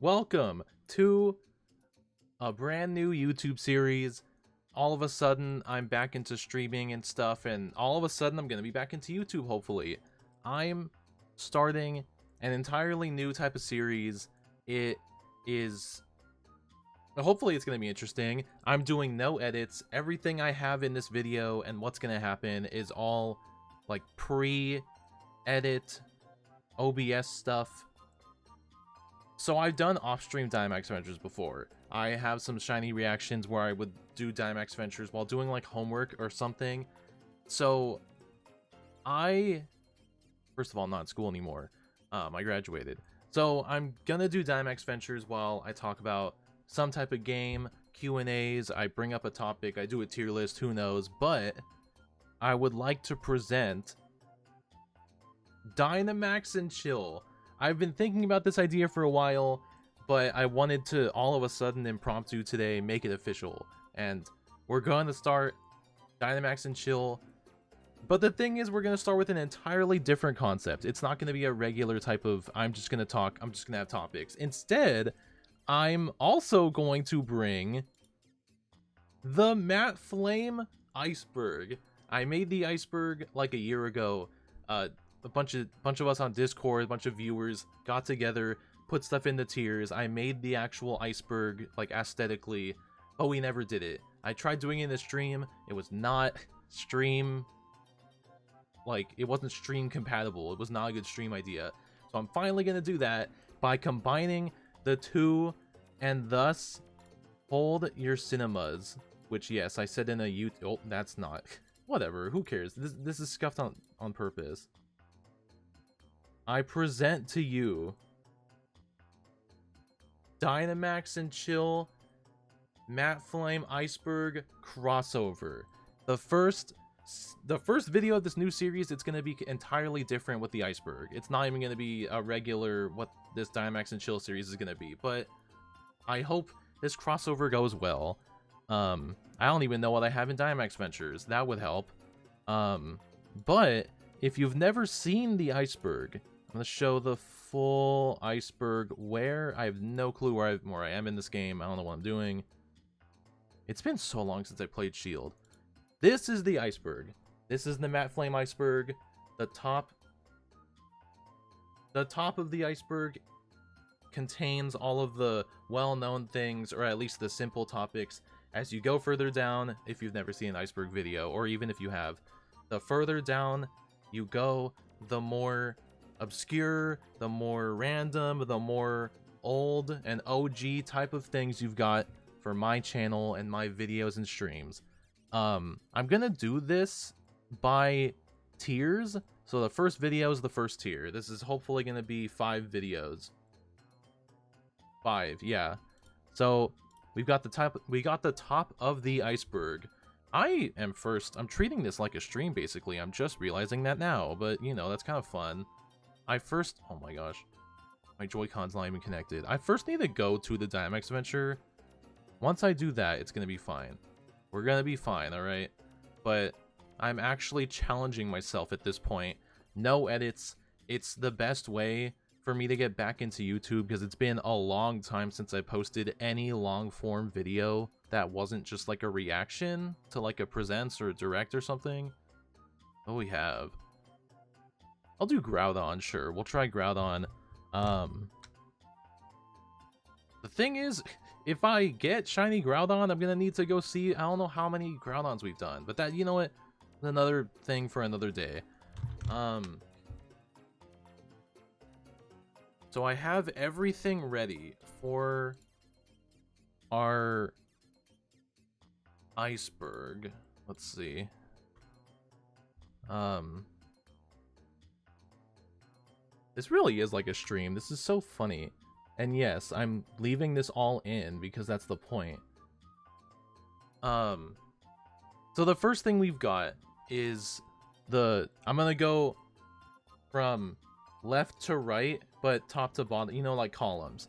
Welcome to a brand new YouTube series. All of a sudden, I'm back into streaming and stuff, and all of a sudden, I'm going to be back into YouTube, hopefully. I'm starting an entirely new type of series. It is... Hopefully, it's going to be interesting. I'm doing no edits. Everything I have in this video and what's going to happen is all, like, pre-edit OBS stuff. So I've done off-stream Dynamax Ventures before. I have some shiny reactions where I would do Dynamax Ventures while doing like homework or something. So first of all, not in school anymore. I graduated. So I'm gonna do Dynamax Ventures while I talk about some type of game, Q&As, I bring up a topic, I do a tier list, who knows. But I would like to present Dynamax and Chill. I've been thinking about this idea for a while, but I wanted to all of a sudden impromptu today make it official. And we're going to start Dynamax and Chill. But the thing is, we're going to start with an entirely different concept. It's not going to be a regular type of, I'm just going to have topics. Instead, I'm also going to bring the MattFlame Iceberg. I made the iceberg like a year ago. A bunch of us on Discord, a bunch of viewers got together, put stuff in the tiers. I made the actual iceberg, like, aesthetically, but we never did it. I tried doing it in the stream. It was not stream, like, it wasn't stream compatible. It was not a good stream idea. So I'm finally going to do that by combining the two, and thus hold your cinemas, which, yes, I said in a YouTube. Oh, that's not. Whatever, who cares? This is scuffed on purpose. I present to you Dynamax and Chill MattFlame Iceberg crossover. The first video of this new series, it's going to be entirely different with the iceberg. It's not even going to be a regular what this Dynamax and Chill series is going to be, but I hope this crossover goes well. I don't even know what I have in Dynamax Ventures. That would help. But if you've never seen the iceberg, I'm going to show the full iceberg where I have no clue where I am in this game. I don't know what I'm doing. It's been so long since I played Shield. This is the iceberg. This is the MattFlame Iceberg. The top of the iceberg contains all of the well-known things, or at least the simple topics. As you go further down, if you've never seen an iceberg video, or even if you have, the further down you go, the more obscure, the more random, the more old and OG type of things you've got for my channel and my videos and streams. I'm gonna do this by tiers. So the first video is the first tier. This is hopefully gonna be 5 videos. 5, yeah. So we got the top of the iceberg. I am first. I'm treating this like a stream, basically. I'm just realizing that now, but, you know, that's kind of fun. Oh my gosh. My Joy-Con's not even connected. I first need to go to the Dynamax Adventure. Once I do that, it's going to be fine. We're going to be fine, alright? But I'm actually challenging myself at this point. No edits. It's the best way for me to get back into YouTube, because it's been a long time since I posted any long-form video that wasn't just like a reaction to like a presents or a direct or something. Oh, we have. I'll do Groudon, sure. We'll try Groudon. The thing is, if I get shiny Groudon, I'm gonna need to go see. I don't know how many Groudons we've done, but that, you know what? Another thing for another day. So I have everything ready for our iceberg. Let's see. This really is like a stream. This is so funny. And yes, I'm leaving this all in because that's the point. So the first thing we've got is I'm gonna go from left to right, but top to bottom, you know, like columns.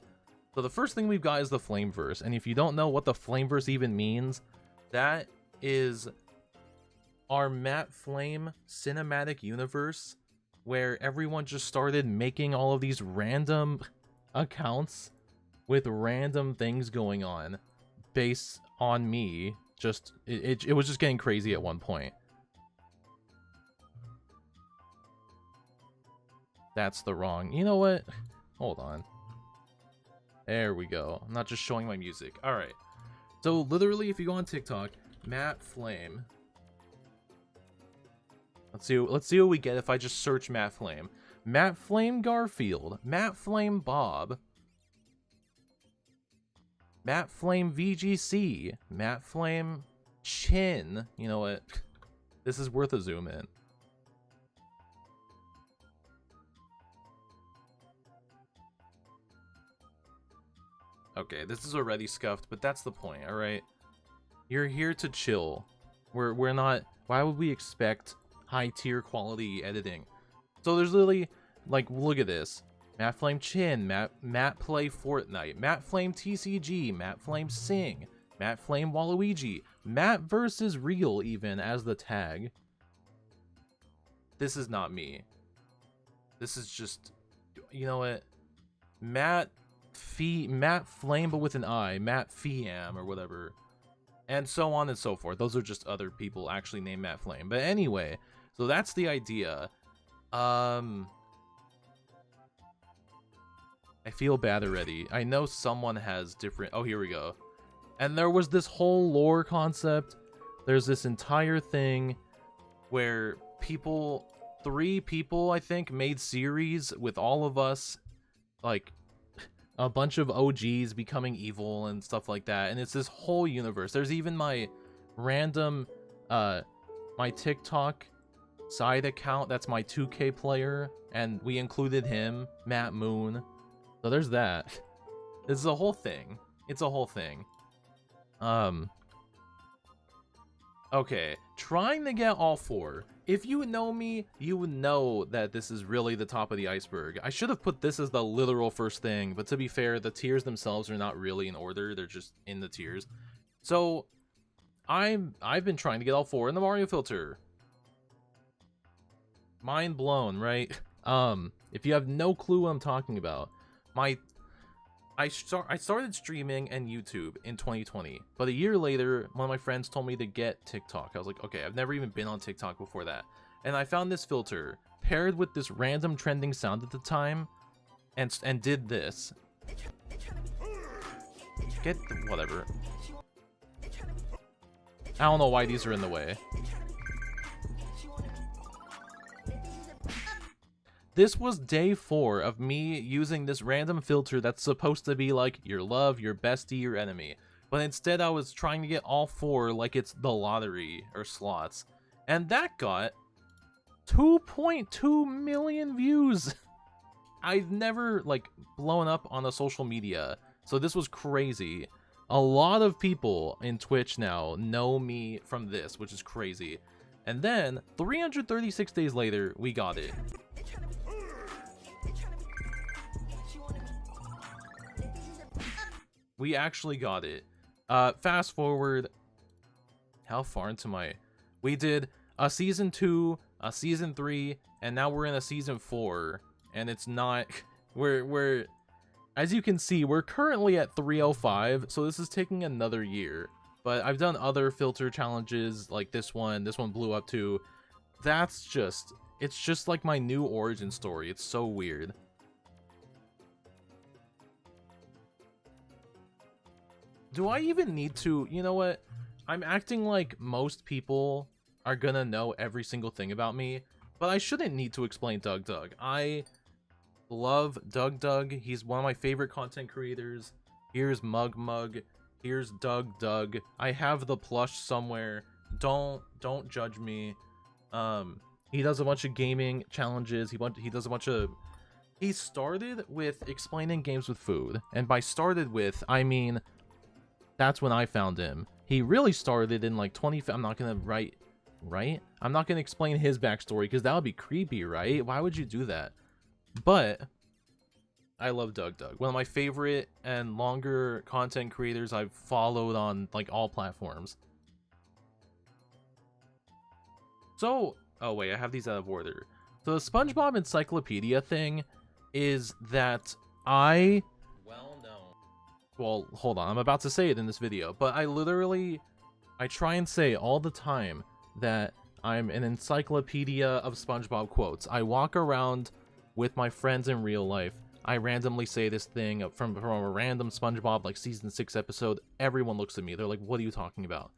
So the first thing we've got is the Flameverse. And if you don't know what the Flameverse even means, that is our MattFlame cinematic universe, where everyone just started making all of these random accounts with random things going on based on me. Just it was just getting crazy at one point. That's the wrong. You know what? Hold on. There we go. I'm not just showing my music. All right. So literally, if you go on TikTok, MattFlame. Let's see what we get if I just search MattFlame. MattFlame Garfield, MattFlame Bob, MattFlame VGC, MattFlame Chin. You know what? This is worth a zoom in. Okay, this is already scuffed, but that's the point, all right? You're here to chill. We're not. Why would we expect high tier quality editing? So there's literally, like, look at this. MattFlame Chin, Matt Play Fortnite, MattFlame TCG, MattFlame Sing, MattFlame Waluigi, Matt versus Real even as the tag. This is not me. This is just, you know what? MattFlame, but with an I, MattFiam or whatever, and so on and so forth. Those are just other people actually named MattFlame. But anyway, so that's the idea. I feel bad already. I know someone has different. Oh, here we go. And there was this whole lore concept. There's this entire thing where people, 3 people, I think, made series with all of us, like a bunch of OGs becoming evil and stuff like that, and it's this whole universe. There's even my random my TikTok side account that's my 2K player, and we included him, Matt Moon. So there's that. This is a whole thing. It's a whole thing. Okay, trying to get all 4. If you know me, you would know that this is really the top of the iceberg. I should have put this as the literal first thing, but to be fair, the tiers themselves are not really in order. They're just in the tiers. So, I've been trying to get all 4 in the Mario filter. Mind blown, right? If you have no clue what I'm talking about, I started streaming and YouTube in 2020, but a year later, one of my friends told me to get TikTok. I was like, okay, I've never even been on TikTok before that. And I found this filter paired with this random trending sound at the time and did this. Get whatever. I don't know why these are in the way. This was day 4 of me using this random filter that's supposed to be like your love, your bestie, your enemy. But instead I was trying to get all 4 like it's the lottery or slots. And that got 2.2 million views. I've never like blown up on a social media. So this was crazy. A lot of people in Twitch now know me from this, which is crazy. And then 336 days later, we got it. We actually got it. Fast forward. How far into my... We did a season 2, a season 3, and now we're in a season 4. And it's not... We're... As you can see, we're currently at 305, so this is taking another year. But I've done other filter challenges, like this one. This one blew up too. That's just... It's just like my new origin story. It's so weird. Do I even need to? You know what? I'm acting like most people are gonna know every single thing about me, but I shouldn't need to explain Doug Doug. I love Doug Doug. He's one of my favorite content creators. Here's Mug Mug. Here's Doug Doug. I have the plush somewhere. Don't judge me. He does a bunch of gaming challenges. He does a bunch of... He started with explaining games with food, and by started with, I mean... That's when I found him. He really started in like 20... I'm not gonna right? I'm not gonna explain his backstory because that would be creepy, right? Why would you do that? But I love Doug Doug. One of my favorite and longer content creators I've followed on like all platforms. So, oh wait, I have these out of order. So the SpongeBob Encyclopedia thing is that I... Well, no. Well, hold on, I'm about to say it in this video, but I try and say all the time that I'm an encyclopedia of SpongeBob quotes. I walk around with my friends in real life. I randomly say this thing from a random SpongeBob, like, season 6 episode. Everyone looks at me. They're like, what are you talking about?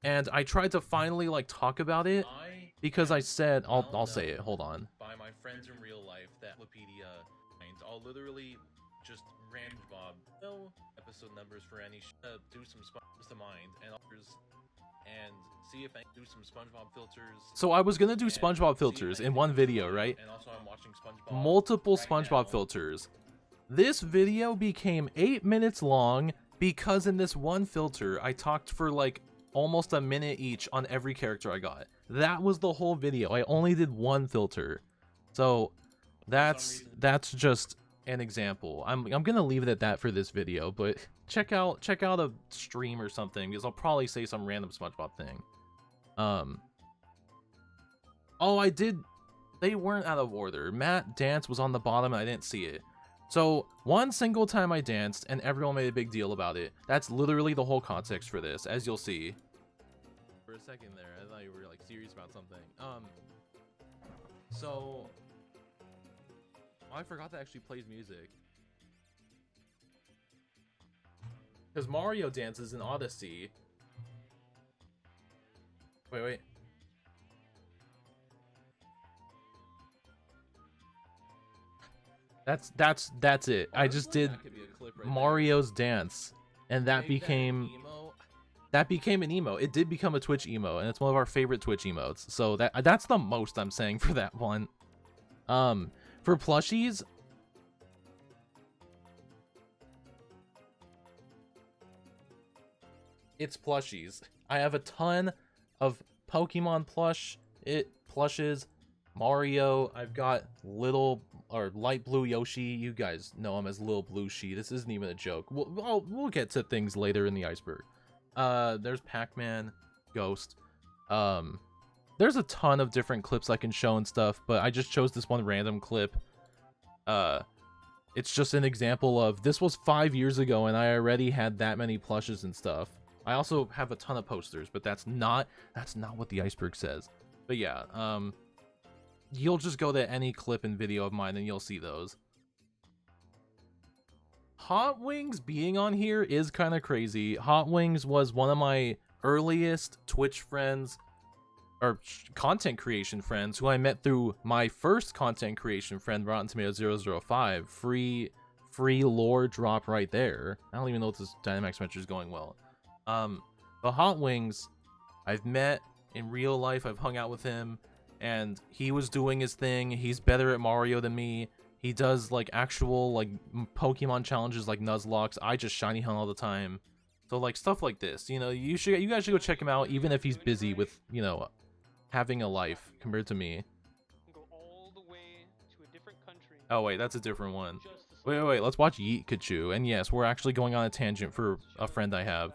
And I tried to finally, like, talk about it because I said, I'll say it, hold on. By my friends in real life, that Wikipedia, I'll literally just random Bob, no episode numbers for any do some SpongeBob to mind and see if I can do some SpongeBob filters. So I was gonna do SpongeBob filters in one video, right? And also I'm watching SpongeBob multiple SpongeBob filters. This video became 8 minutes long because in this one filter I talked for like almost a minute each on every character I got. That was the whole video. I only did one filter. So that's just an example. I'm gonna leave it at that for this video, but check out a stream or something because I'll probably say some random SpongeBob thing. Oh, I did. They weren't out of order. Matt dance was on the bottom and I didn't see it. So one single time I danced and everyone made a big deal about it. That's literally the whole context for this, as you'll see. For a second there, I thought you were like serious about something. So I forgot to actually play music. Because Mario dances in Odyssey. Wait. That's it. I just did Mario's dance, and that became an emo. It did become a Twitch emo, and it's one of our favorite Twitch emotes. So that's the most I'm saying for that one. For plushies, it's plushies. I have a ton of Pokemon plushes, Mario. I've got little or light blue Yoshi. You guys know him as Lil Blue She. This isn't even a joke. We'll get to things later in the iceberg. There's Pac-Man, Ghost. There's a ton of different clips I can show and stuff, but I just chose this one random clip. It's just an example of this was 5 years ago and I already had that many plushes and stuff. I also have a ton of posters, but that's not what the iceberg says. But yeah, you'll just go to any clip and video of mine and you'll see those. Hot Wings being on here is kind of crazy. Hot Wings was one of my earliest Twitch friends, or content creation friends, who I met through my first content creation friend, Rotten Tomatoes 005. Free lore drop right there. I don't even know if this Dynamax venture is going well. But Hot Wings, I've met in real life. I've hung out with him, and he was doing his thing. He's better at Mario than me. He does like actual like Pokemon challenges like Nuzlocke. I just shiny hunt all the time. So like stuff like this, you know, you guys should go check him out, even if he's busy with, you know, having a life compared to me. Go all the way to a different country. Oh wait, that's a different one. Wait, let's watch Yeet Kachu. And yes, we're actually going on a tangent for a friend I have.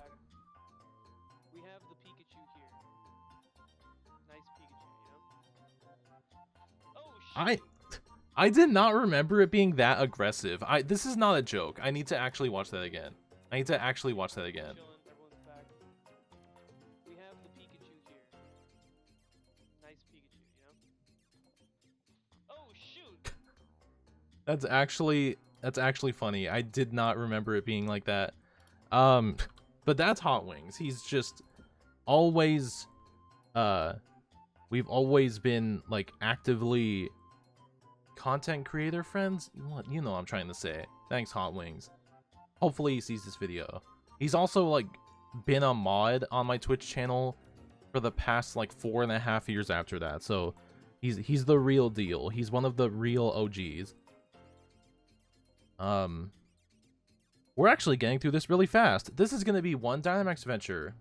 We have the Pikachu here. Nice Pikachu, you know? Oh shit. I did not remember it being that aggressive. This is not a joke. I need to actually watch that again. We have the Pikachu here. Nice Pikachu, you know? Oh shoot! That's actually funny. I did not remember it being like that. But that's Hot Wings. He's just always we've always been like actively content creator friends. You know what I'm trying to say. Thanks, Hot Wings. Hopefully he sees this video. He's also like been a mod on my Twitch channel for the past like 4.5 years after that. So he's the real deal. He's one of the real OGs. We're actually getting through this really fast. This is gonna be one Dynamax venture.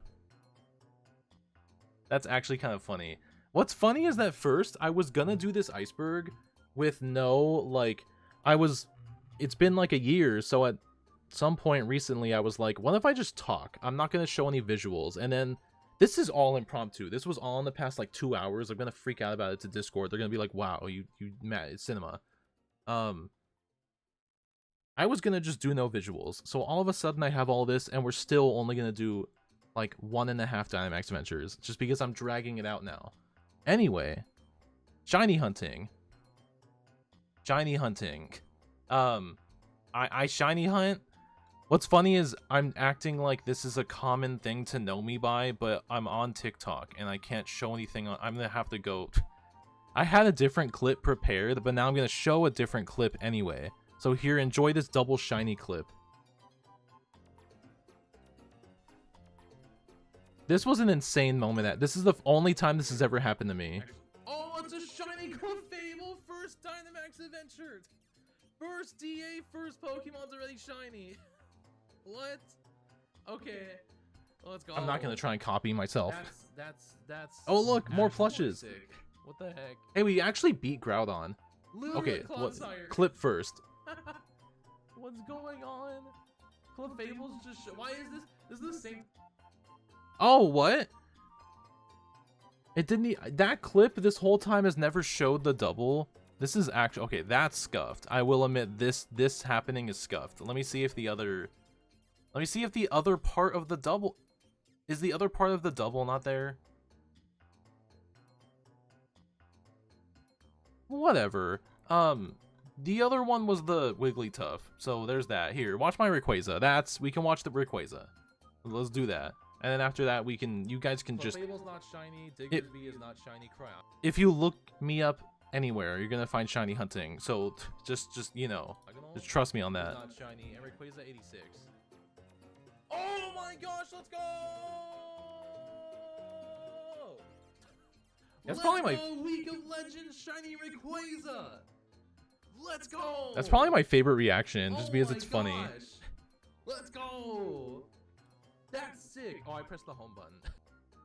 That's actually kind of funny. What's funny is that first I was gonna do this iceberg with no like it's been like a year, so at some point recently I was like, what if I just talk? I'm not gonna show any visuals. And then this is all impromptu. This was all in the past like 2 hours. I'm gonna freak out about it to Discord. They're gonna be like, wow, you Matt, it's cinema. I was gonna just do no visuals. So all of a sudden I have all this, and we're still only gonna do like 1.5 Dynamax Adventures, just because I'm dragging it out now. Anyway, shiny hunting. Shiny hunting. I shiny hunt. What's funny is I'm acting like this is a common thing to know me by, but I'm on TikTok and I can't show anything on. I'm gonna have to go. I had a different clip prepared, but now I'm gonna show a different clip anyway. So here, enjoy this double shiny clip. This was an insane moment. This is the only time this has ever happened to me. Oh, it's a shiny Clefable first Dynamax adventure. First DA, first Pokemon's already shiny. What? Okay, let's go. I'm not gonna try and copy myself. That's. Oh look, more plushes. Sick. What the heck? Hey, we actually beat Groudon. Okay, clip first. What's going on? Clefable's just. Why is this? This is the same. Oh, what? It didn't. That clip this whole time has never showed the double. This is actually okay. That's scuffed. I will admit this happening is scuffed. Let me see if the other. Let me see if the other part of the double... Is the other part of the double not there? Whatever. The other one was the Wigglytuff. So there's that. Here, watch my Rayquaza. We can watch the Rayquaza. Let's do that. And then after that, you guys can just... Fable's not shiny. Diggersby is not shiny. Crap. If you look me up anywhere, you're gonna find shiny hunting. So just you know, just trust me on that. Not shiny. And Rayquaza 86. Oh my gosh, let's go! That's probably my Week of Legends shiny Rayquaza. Let's go! That's probably my favorite reaction, just because it's funny. Let's go! That's sick. Oh, I pressed the home button.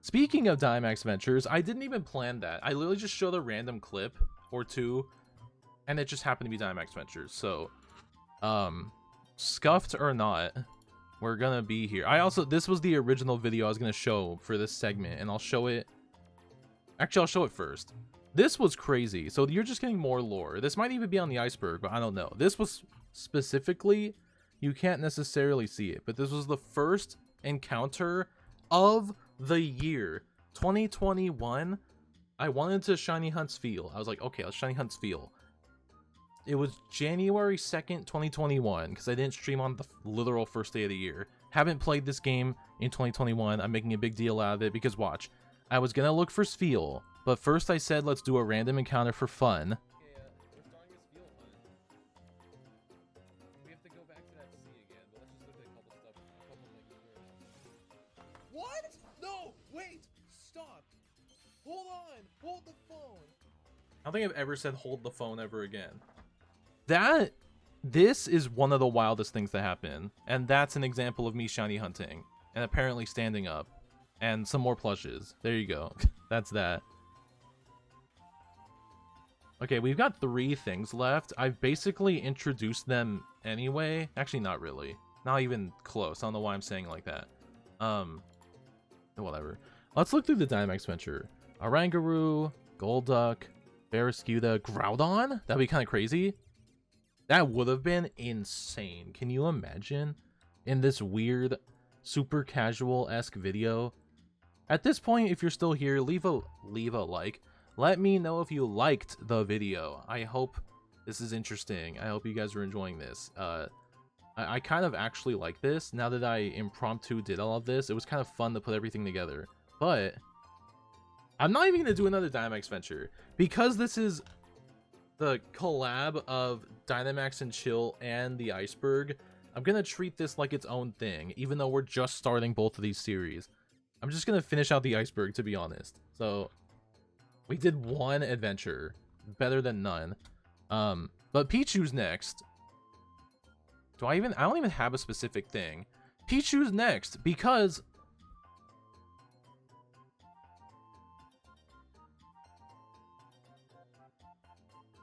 Speaking of Dynamax Ventures, I didn't even plan that. I literally just showed a random clip or two, and it just happened to be Dynamax Ventures. So, scuffed or not, we're gonna be here. This was the original video I was gonna show for this segment, and I'll show it. Actually, I'll show it first. This was crazy. So you're just getting more lore. This might even be on the iceberg, but I don't know. This was specifically, you can't necessarily see it, but this was the first encounter of the year 2021. I wanted to shiny hunt Spheal. I was like, okay, let's shiny hunt Spheal. It was January 2nd, 2021, because I didn't stream on the literal first day of the year. Haven't played this game in 2021. I'm making a big deal out of it because watch, I was gonna look for Spheal, but first I said let's do a random encounter for fun. Okay, we're starting a Spheal hunt. We have to go back to that sea again, but let's just look at a couple things first. What? No, wait, stop. Hold on, hold the phone. I don't think I've ever said hold the phone ever again. This is one of the wildest things that happen, and that's an example of me shiny hunting, and apparently standing up, and some more plushes. There you go. That's that. Okay, we've got 3 things left. I've basically introduced them anyway. Actually, not really. Not even close. I don't know why I'm saying it like that. Whatever. Let's look through the Dynamax Venture. Oranguru, Golduck, Barraskewda, Groudon? That'd be kind of crazy. That would have been insane. Can you imagine? In this weird, super casual-esque video. At this point, if you're still here, leave a like. Let me know if you liked the video. I hope this is interesting. I hope you guys are enjoying this. I kind of actually like this. Now that I impromptu did all of this, it was kind of fun to put everything together. But I'm not even going to do another Dynamax Venture. Because this is the collab of Dynamax and Chill and the Iceberg, I'm going to treat this like its own thing, even though we're just starting both of these series. I'm just going to finish out the Iceberg, to be honest. So, we did 1 adventure. Better than none. But Pichu's next. I don't even have a specific thing. Pichu's next, because...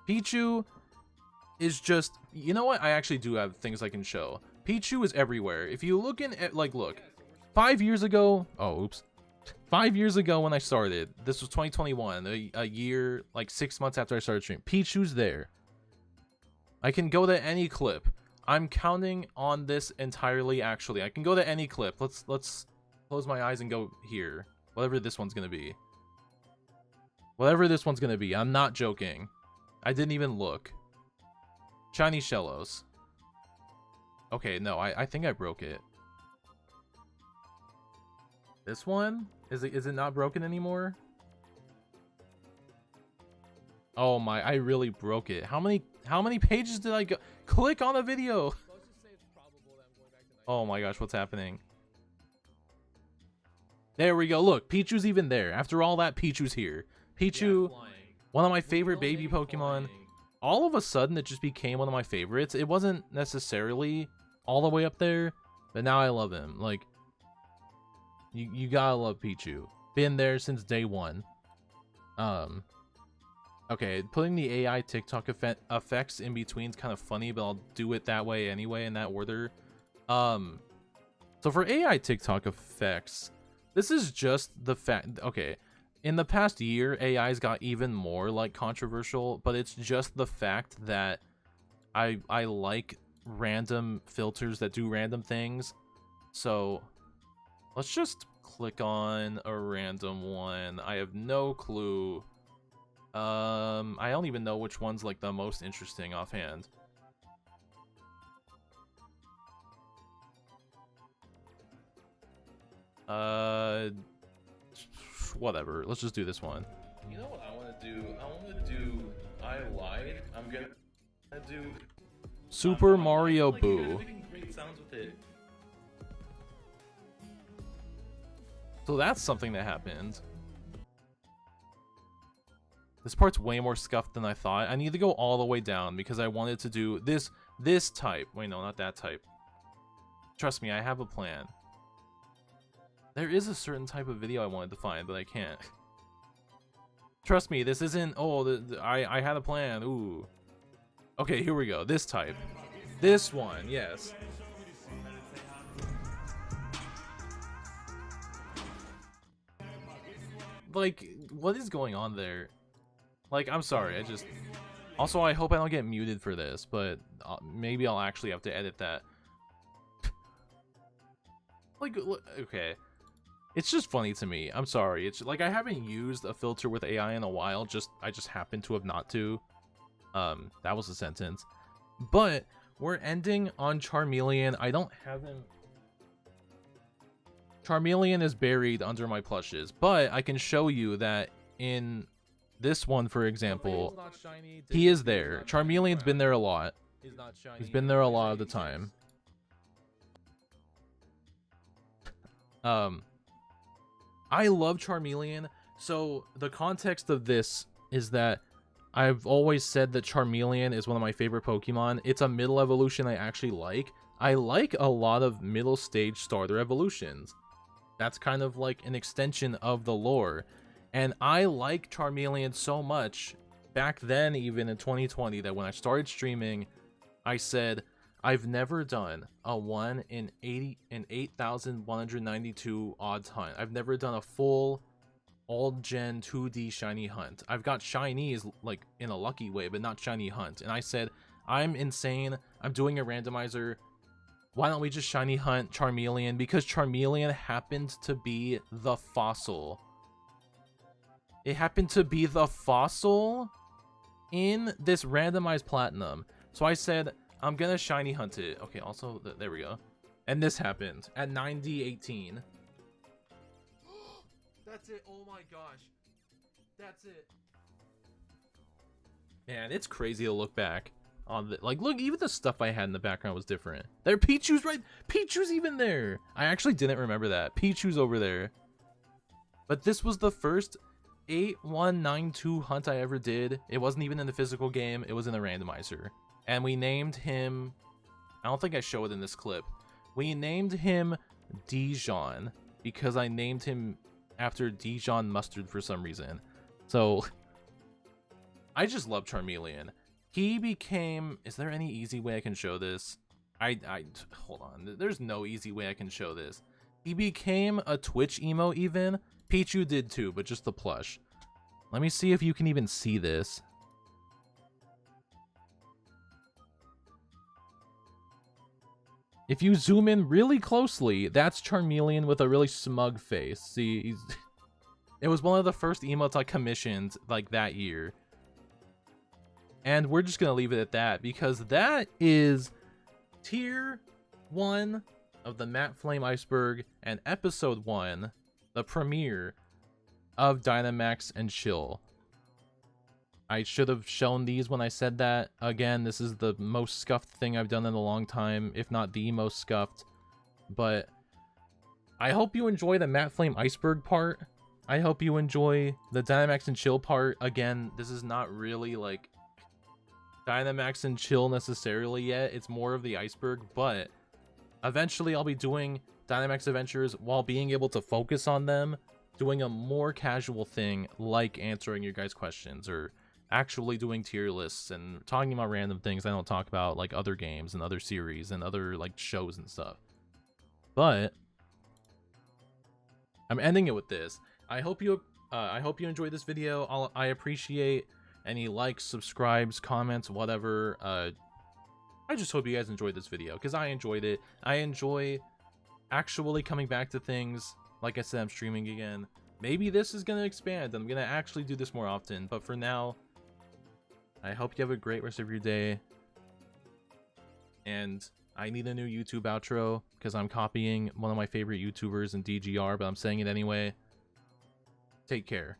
Pichu is just, you know what? I actually do have things I can show. Pichu is everywhere. If you look at, like, look, 5 years ago, oh, oops. 5 years ago when I started, this was 2021, a year, like 6 months after I started streaming, Pichu's there. I can go to any clip. I'm counting on this entirely, actually. I can go to any clip. Let's close my eyes and go here. Whatever this one's gonna be. Whatever this one's gonna be. I'm not joking. I didn't even look. Shiny Shellos. Okay, no, I think I broke it. This one? Is it not broken anymore? Oh my, I really broke it. How many pages did I go? Click on the video. Oh my gosh, what's happening? There we go. Look, Pichu's even there. After all that, Pichu's here. Pichu, one of my favorite baby Pokemon. All of a sudden, it just became one of my favorites. It wasn't necessarily all the way up there, but now I love him. Like, you gotta love Pichu. Been there since day one. Okay, putting the AI TikTok effects in between is kind of funny, but I'll do it that way anyway, in that order. So for AI TikTok effects, this is just the fact. Okay, in the past year, AI's got even more like controversial, but it's just the fact that I like random filters that do random things. So let's just click on a random one. I have no clue. I don't even know which one's like the most interesting offhand. Whatever. Let's just do this one. You know what I want to do? I want to do I lied. I'm gonna do Super Mario Boo. Great sounds with it. So that's something that happened. This part's way more scuffed than I thought. I need to go all the way down because I wanted to do this type. Wait, no, not that type. Trust me, I have a plan. There is a certain type of video I wanted to find, but I can't. Trust me, this isn't, oh, I had a plan, ooh. Okay, here we go, this type. This one, yes. Like, what is going on there? Like, I'm sorry, I just... Also, I hope I don't get muted for this, but maybe I'll actually have to edit that. Like, okay. It's just funny to me. I'm sorry. It's like I haven't used a filter with AI in a while. I just happen to have not to. That was a sentence. But we're ending on Charmeleon. I don't have him. Charmeleon is buried under my plushes, but I can show you that in this one, for example, he is there. Charmeleon's been there a lot. He's been there a lot of the time. I love Charmeleon. So the context of this is that I've always said that Charmeleon is one of my favorite Pokemon. It's a middle evolution I actually like. I like a lot of middle stage starter evolutions. That's kind of like an extension of the lore. And I like Charmeleon so much back then, even in 2020, that when I started streaming, I said, I've never done a 1 in 8,192 odds hunt. I've never done a full old gen 2D shiny hunt. I've got shinies like in a lucky way, but not shiny hunt. And I said, I'm insane. I'm doing a randomizer. Why don't we just shiny hunt Charmeleon? Because Charmeleon happened to be the fossil. It happened to be the fossil in this randomized platinum. So I said, I'm gonna shiny hunt it. Okay, also, there we go. And this happened at 90-18. That's it. Oh my gosh. That's it. Man, it's crazy to look back on the, like, look, even the stuff I had in the background was different. There, Pichu's right. Pichu's even there. I actually didn't remember that. Pichu's over there. But this was the first 8192 hunt I ever did. It wasn't even in the physical game. It was in the randomizer. And we named him, I don't think I show it in this clip. We named him Dijon because I named him after Dijon mustard for some reason. So I just love Charmeleon. He became, is there any easy way I can show this? Hold on. There's no easy way I can show this. He became a Twitch emo even. Pichu did too, but just the plush. Let me see if you can even see this. If you zoom in really closely, that's Charmeleon with a really smug face. See, it was one of the first emotes I commissioned like that year. And we're just gonna leave it at that because that is tier 1 of the MattFlame Iceberg and episode 1, the premiere of Dynamax and Chill. I should have shown these when I said that. Again, this is the most scuffed thing I've done in a long time, if not the most scuffed. But I hope you enjoy the MattFlame Iceberg part. I hope you enjoy the Dynamax and Chill part. Again, this is not really like Dynamax and Chill necessarily yet. It's more of the Iceberg, but eventually I'll be doing Dynamax adventures while being able to focus on them, doing a more casual thing like answering your guys' questions or actually doing tier lists and talking about random things I don't talk about, like other games and other series and other like shows and stuff. But I'm ending it with this. I hope you enjoyed this video. I appreciate any likes, subscribes, comments, whatever. I just hope you guys enjoyed this video because I enjoyed it. I enjoy actually coming back to things. Like I said, I'm streaming again. Maybe this is gonna expand. I'm gonna actually do this more often. But for now, I hope you have a great rest of your day. And I need a new YouTube outro because I'm copying one of my favorite YouTubers in DGR, but I'm saying it anyway. Take care.